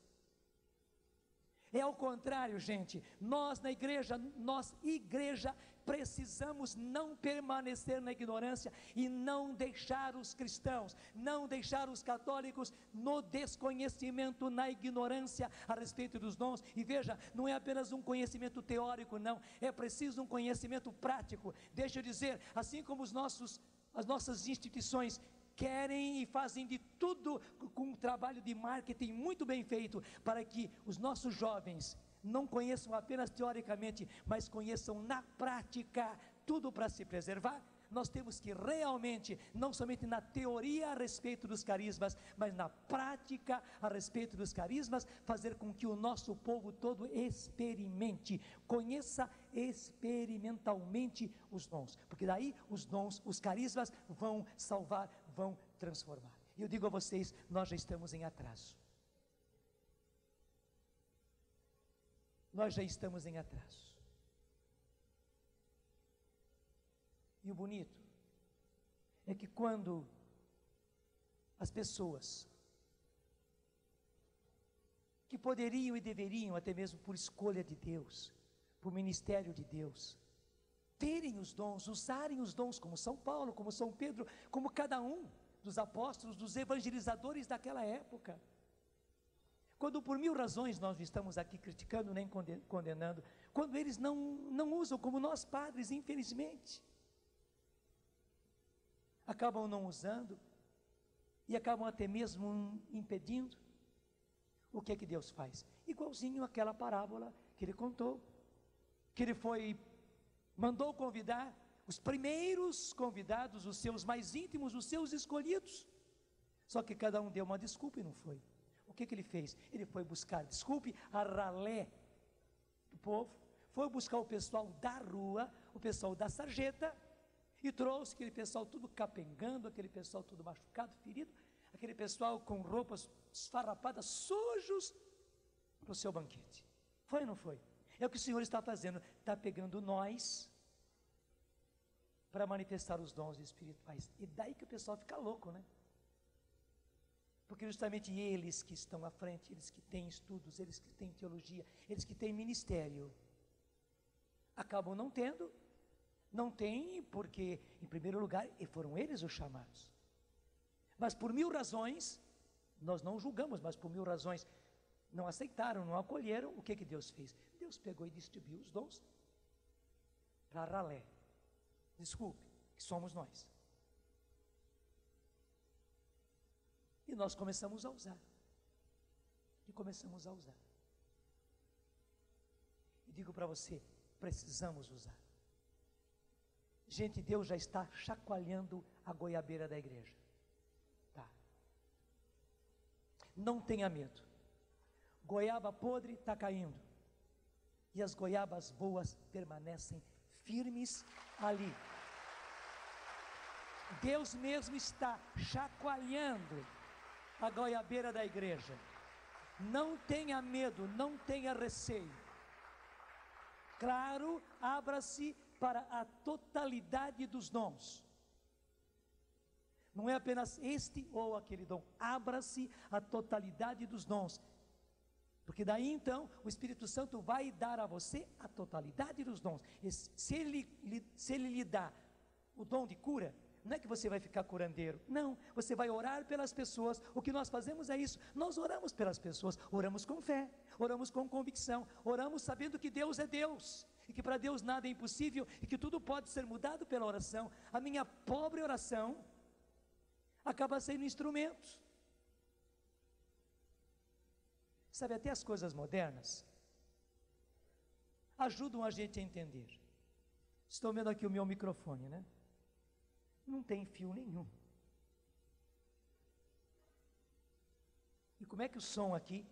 É ao contrário, gente, nós igreja, precisamos não permanecer na ignorância e não deixar os cristãos, não deixar os católicos no desconhecimento, na ignorância a respeito dos dons. E veja, não é apenas um conhecimento teórico, não, é preciso um conhecimento prático. Deixa eu dizer, assim como as nossas instituições querem e fazem de tudo com um trabalho de marketing muito bem feito, para que os nossos jovens não conheçam apenas teoricamente, mas conheçam na prática tudo para se preservar. Nós temos que realmente, não somente na teoria a respeito dos carismas, mas na prática a respeito dos carismas, fazer com que o nosso povo todo experimente, conheça experimentalmente os dons, porque daí os dons, os carismas vão salvar, vão transformar. E eu digo a vocês, nós já estamos em atraso. Nós já estamos em atraso. E o bonito é que quando as pessoas que poderiam e deveriam, até mesmo por escolha de Deus, por ministério de Deus, terem os dons, usarem os dons, como São Paulo, como São Pedro, como cada um dos apóstolos, dos evangelizadores daquela época, quando por mil razões nós não estamos aqui criticando nem condenando, quando eles não usam, como nós padres, infelizmente, acabam não usando e acabam até mesmo impedindo, o que é que Deus faz? Igualzinho aquela parábola que ele contou, que ele mandou convidar os primeiros convidados, os seus mais íntimos, os seus escolhidos, só que cada um deu uma desculpa e não foi. O que ele fez? Ele foi buscar, a ralé do povo, foi buscar o pessoal da rua, o pessoal da sarjeta, E trouxe aquele pessoal tudo capengando, aquele pessoal tudo machucado, ferido, aquele pessoal com roupas esfarrapadas, sujos, para o seu banquete. Foi ou não foi? É o que o Senhor está fazendo, está pegando nós para manifestar os dons espirituais. E daí que o pessoal fica louco, né? Porque justamente eles que estão à frente, eles que têm estudos, eles que têm teologia, eles que têm ministério, acabam não tendo. Não tem porque, em primeiro lugar, foram eles os chamados. Mas por 1000 razões, nós não julgamos, mas por 1000 razões, não aceitaram, não acolheram. O que Deus fez? Deus pegou e distribuiu os dons para ralé. Desculpe, que somos nós. E nós começamos a usar. E começamos a usar. E digo para você, precisamos usar. Gente, Deus já está chacoalhando a goiabeira da igreja. Tá. Não tenha medo. Goiaba podre está caindo. E as goiabas boas permanecem firmes ali. Deus mesmo está chacoalhando a goiabeira da igreja. Não tenha medo, não tenha receio. Claro, abra-se para a totalidade dos dons. Não é apenas este ou aquele dom. Abra-se a totalidade dos dons. Porque daí então o Espírito Santo vai dar a você a totalidade dos dons. E se ele lhe dá o dom de cura, não é que você vai ficar curandeiro. Não, você vai orar pelas pessoas. O que nós fazemos é isso. Nós oramos pelas pessoas. Oramos com fé. Oramos com convicção. Oramos sabendo que Deus é Deus. E que para Deus nada é impossível, e que tudo pode ser mudado pela oração. A minha pobre oração acaba sendo instrumento. Sabe, até as coisas modernas ajudam a gente a entender. Estou vendo aqui o meu microfone, né? Não tem fio nenhum. E como é que o som aqui?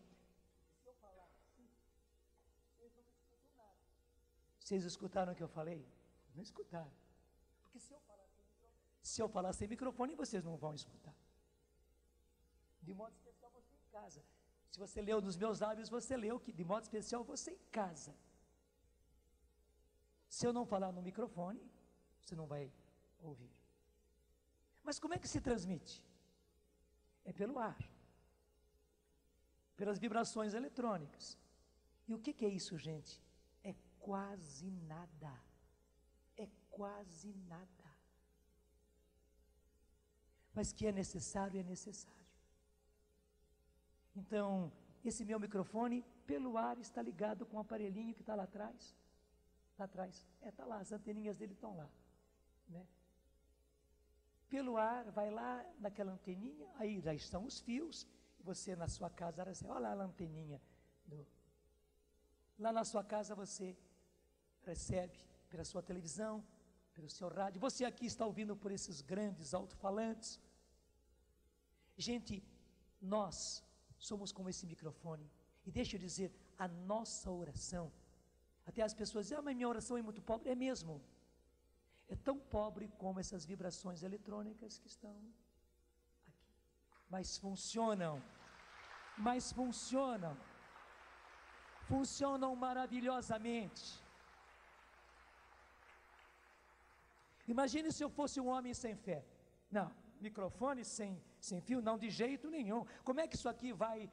Vocês escutaram o que eu falei? Não escutaram. Porque se eu falar sem microfone, vocês não vão escutar. De modo especial você em casa. Se você leu nos meus lábios, você leu que de modo especial você em casa. Se eu não falar no microfone, você não vai ouvir. Mas como é que se transmite? É pelo ar. Pelas vibrações eletrônicas. E o que é isso, gente? Quase nada. É quase nada. Mas que é necessário, é necessário. Então, esse meu microfone, pelo ar, está ligado com o aparelhinho que está lá atrás. Lá atrás. Está lá, as anteninhas dele estão lá. Né? Pelo ar, vai lá naquela anteninha, aí já estão os fios, e você na sua casa, olha lá a anteninha. Lá na sua casa você recebe pela sua televisão, pelo seu rádio. Você aqui está ouvindo por esses grandes alto-falantes. Gente, nós somos como esse microfone. E deixa eu dizer, a nossa oração, até as pessoas dizem, mas minha oração é muito pobre. É mesmo. É tão pobre como essas vibrações eletrônicas que estão aqui. Mas funcionam. Mas funcionam. Funcionam maravilhosamente. Imagine se eu fosse um homem sem fé. Não, microfone sem fio, não, de jeito nenhum. Como é que isso aqui vai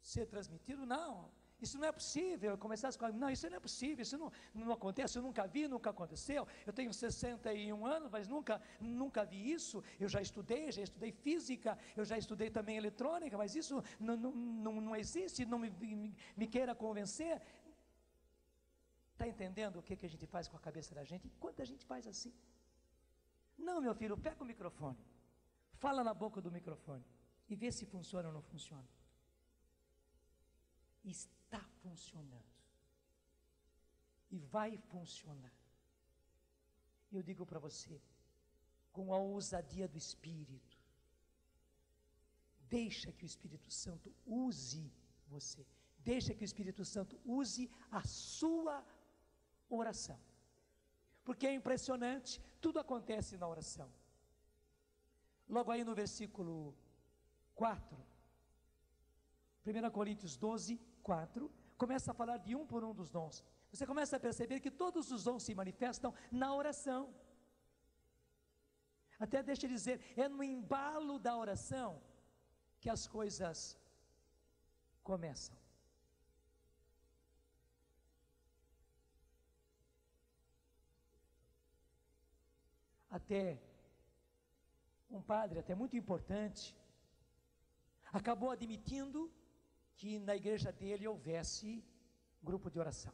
ser transmitido? Não, isso não é possível. Eu começasse com, não, isso não é possível, isso não acontece, eu nunca vi, nunca aconteceu. Eu tenho 61 anos, mas nunca vi isso. Eu já estudei física, eu já estudei também eletrônica, mas isso não existe, não me queira convencer. Está entendendo o que a gente faz com a cabeça da gente? Enquanto a gente faz assim. Não, meu filho, pega o microfone, fala na boca do microfone e vê se funciona ou não funciona. Está funcionando. E vai funcionar. Eu digo para você, com a ousadia do Espírito, deixa que o Espírito Santo use você. Deixa que o Espírito Santo use a sua oração. porque é impressionante, tudo acontece na oração. Logo aí no versículo 4, 1 Coríntios 12, 4, começa a falar de um por um dos dons. Você começa a perceber que todos os dons se manifestam na oração. Até deixa eu dizer, é no embalo da oração que as coisas começam. Até um padre, até muito importante, acabou admitindo que na igreja dele houvesse grupo de oração.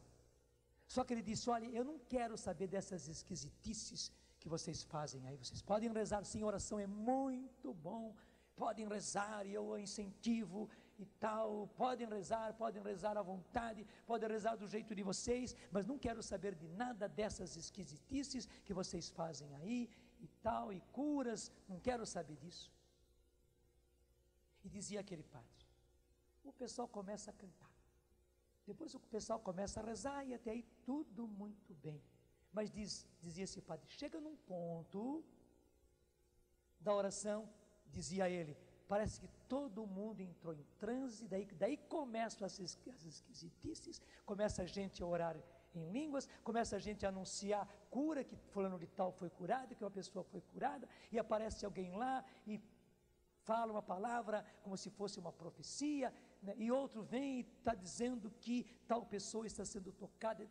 Só que ele disse: olha, eu não quero saber dessas esquisitices que vocês fazem aí. Vocês podem rezar, sim, oração é muito bom, podem rezar e eu incentivo e tal, podem rezar à vontade, podem rezar do jeito de vocês, mas não quero saber de nada dessas esquisitices que vocês fazem aí e tal, e curas, não quero saber disso. E dizia aquele padre, o pessoal começa a cantar, depois o pessoal começa a rezar e até aí tudo muito bem, mas dizia esse padre, chega num ponto da oração, dizia ele, parece que todo mundo entrou em transe, daí começam as esquisitices, começa a gente a orar em línguas, começa a gente a anunciar cura, que fulano de tal foi curado, que uma pessoa foi curada, e aparece alguém lá e fala uma palavra como se fosse uma profecia, né? E outro vem e está dizendo que tal pessoa está sendo tocada.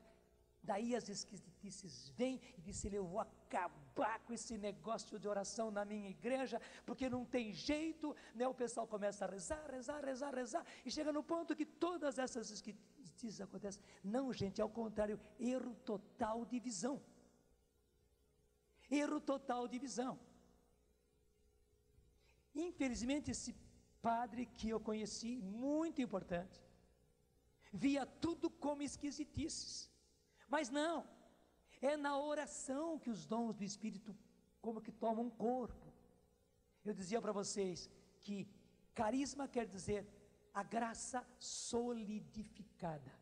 Daí as esquisitices vêm e diz ele, eu vou acabar com esse negócio de oração na minha igreja, porque não tem jeito, né? O pessoal começa a rezar, e chega no ponto que todas essas esquisitices acontecem. Não, gente, ao contrário, erro total de visão. Erro total de visão. Infelizmente, esse padre que eu conheci, muito importante, via tudo como esquisitices. Mas não, é na oração que os dons do Espírito como que tomam corpo. Eu dizia para vocês que carisma quer dizer a graça solidificada,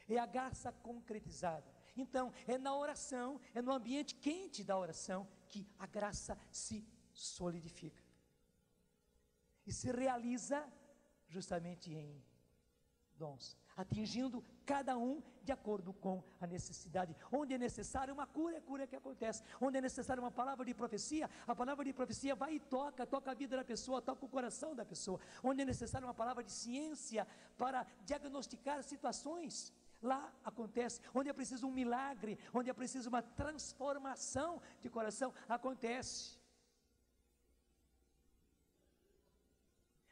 é a graça concretizada. Então, é na oração, é no ambiente quente da oração que a graça se solidifica e se realiza justamente em dons, atingindo cada um de acordo com a necessidade. Onde é necessário uma cura, é cura que acontece. Onde é necessário uma palavra de profecia, a palavra de profecia vai e toca a vida da pessoa, toca o coração da pessoa. Onde é necessário uma palavra de ciência para diagnosticar situações, lá acontece. Onde é preciso um milagre, onde é preciso uma transformação de coração, acontece.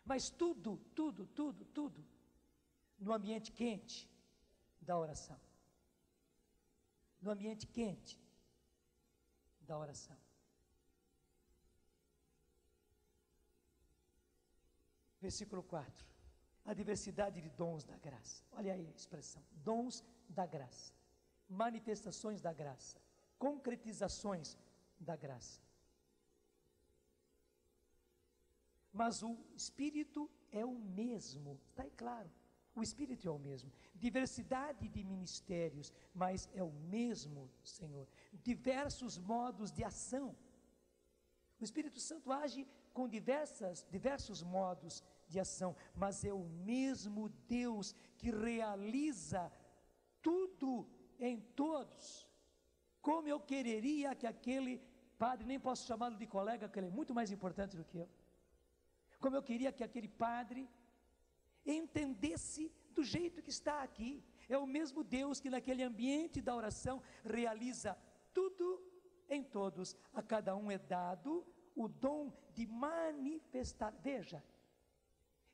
Mas tudo no ambiente quente da oração. No ambiente quente da oração. Versículo 4. A diversidade de dons da graça. Olha aí a expressão. Dons da graça. Manifestações da graça. Concretizações da graça. Mas o Espírito é o mesmo, está aí claro, o Espírito é o mesmo, diversidade de ministérios, mas é o mesmo Senhor, diversos modos de ação, o Espírito Santo age com diversos modos de ação, mas é o mesmo Deus que realiza tudo em todos. Como eu quereria que aquele padre, nem posso chamá-lo de colega, porque ele é muito mais importante do que eu, como eu queria que aquele padre entendesse do jeito que está aqui. É o mesmo Deus que naquele ambiente da oração realiza tudo em todos. A cada um é dado o dom de manifestar. Veja,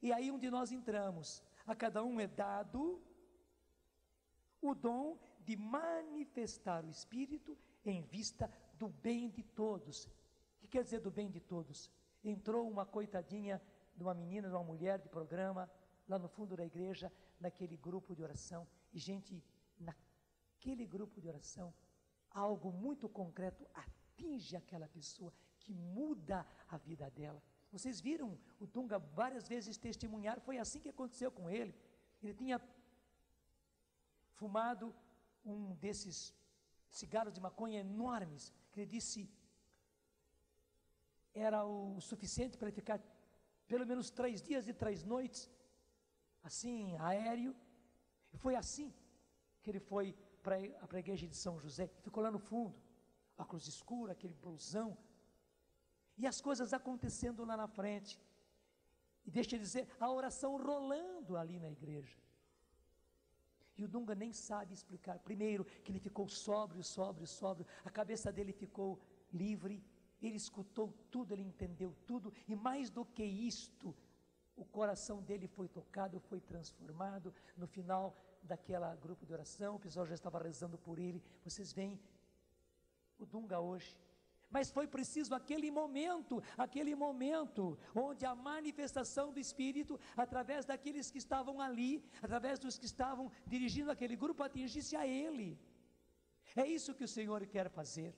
e aí onde nós entramos, a cada um é dado o dom de manifestar o Espírito em vista do bem de todos. O que quer dizer do bem de todos? Entrou uma coitadinha de uma menina, de uma mulher de programa, lá no fundo da igreja, naquele grupo de oração, e gente, naquele grupo de oração, algo muito concreto atinge aquela pessoa, que muda a vida dela. Vocês viram o Dunga várias vezes testemunhar, foi assim que aconteceu com ele. Ele tinha fumado um desses cigarros de maconha enormes, que ele disse era o suficiente para ele ficar pelo menos 3 dias e 3 noites, assim, aéreo. E foi assim que ele foi para a igreja de São José, ficou lá no fundo, óculos escuros, aquele blusão, e as coisas acontecendo lá na frente. E deixa eu dizer, a oração rolando ali na igreja. E o Dunga nem sabe explicar. Primeiro, que ele ficou sóbrio, a cabeça dele ficou livre, ele escutou tudo, ele entendeu tudo, e mais do que isto, o coração dele foi tocado, foi transformado. No final daquela grupo de oração, o pessoal já estava rezando por ele. Vocês veem o Dunga hoje. Mas foi preciso aquele momento onde a manifestação do Espírito, através daqueles que estavam ali, através dos que estavam dirigindo aquele grupo, atingisse a ele. É isso que o Senhor quer fazer.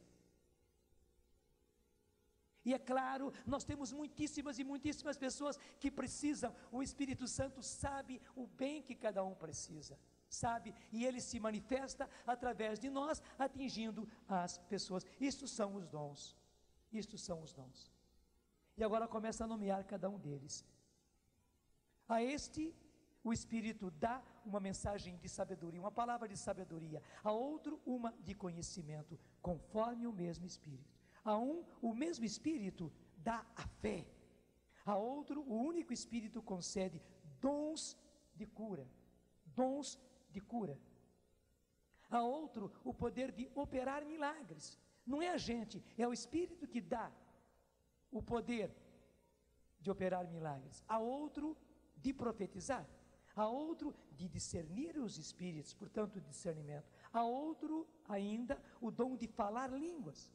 E é claro, nós temos muitíssimas e muitíssimas pessoas que precisam. O Espírito Santo sabe o bem que cada um precisa, sabe? E ele se manifesta através de nós, atingindo as pessoas. Isto são os dons. E agora começa a nomear cada um deles. A este, o Espírito dá uma mensagem de sabedoria, uma palavra de sabedoria. A outro, uma de conhecimento, conforme o mesmo Espírito. A um, o mesmo Espírito dá a fé. A outro, o único Espírito concede dons de cura. A outro, o poder de operar milagres. Não é a gente, é o Espírito que dá o poder de operar milagres. A outro, de profetizar. A outro, de discernir os espíritos, portanto, discernimento. A outro, ainda, o dom de falar línguas.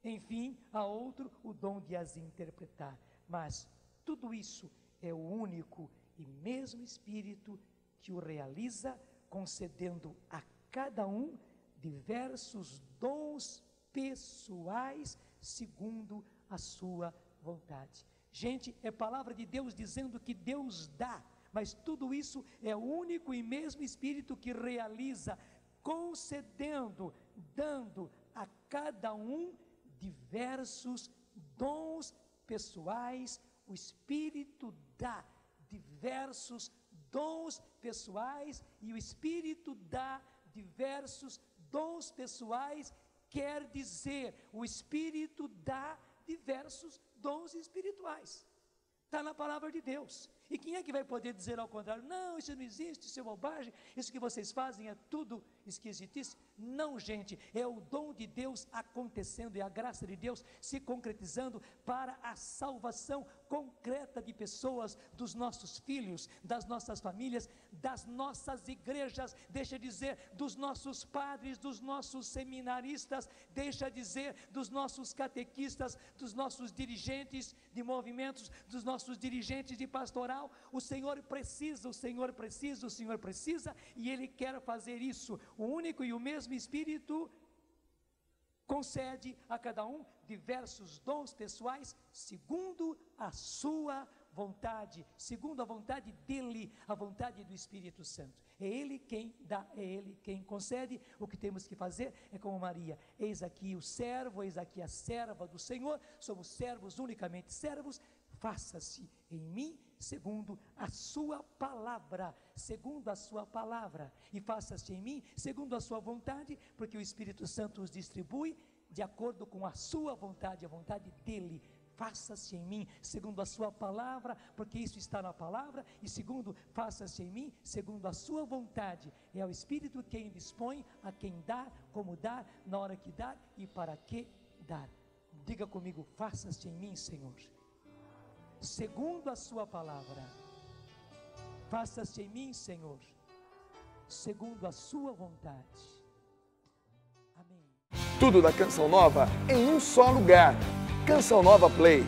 Enfim, a outro, o dom de as interpretar. Mas tudo isso é o único e mesmo Espírito que o realiza, concedendo a cada um diversos dons pessoais, segundo a sua vontade. Gente, é palavra de Deus dizendo que Deus dá, mas tudo isso é o único e mesmo Espírito que realiza, concedendo, dando a cada um diversos dons pessoais. O Espírito dá diversos dons pessoais, e o Espírito dá diversos dons pessoais, quer dizer, o Espírito dá diversos dons espirituais. Está na palavra de Deus. E quem é que vai poder dizer ao contrário? Não, isso não existe, isso é bobagem, isso que vocês fazem é tudo esquisitice. Não, gente, é o dom de Deus acontecendo, é a graça de Deus se concretizando para a salvação concreta de pessoas, dos nossos filhos, das nossas famílias, das nossas igrejas, deixa dizer, dos nossos padres, dos nossos seminaristas, deixa dizer, dos nossos catequistas, dos nossos dirigentes de movimentos, dos nossos dirigentes de pastoral. O Senhor precisa, e Ele quer fazer isso. O único e o mesmo Espírito concede a cada um diversos dons pessoais, segundo a sua vontade, segundo a vontade dEle, a vontade do Espírito Santo. É Ele quem dá, é Ele quem concede. O que temos que fazer é como Maria: eis aqui o servo, eis aqui a serva do Senhor. Somos servos, unicamente servos. Faça-se em mim segundo a sua palavra, e faça-se em mim segundo a sua vontade, porque o Espírito Santo os distribui de acordo com a sua vontade, a vontade dEle. Faça-se em mim segundo a sua palavra, porque isso está na palavra. E segundo, faça-se em mim segundo a sua vontade. É o Espírito quem dispõe a quem dar, como dar, na hora que dar e para que dar. Diga comigo: faça-se em mim, Senhor, segundo a sua palavra. Faça-se em mim, Senhor, segundo a sua vontade. Amém. Tudo da Canção Nova em um só lugar. Canção Nova Play.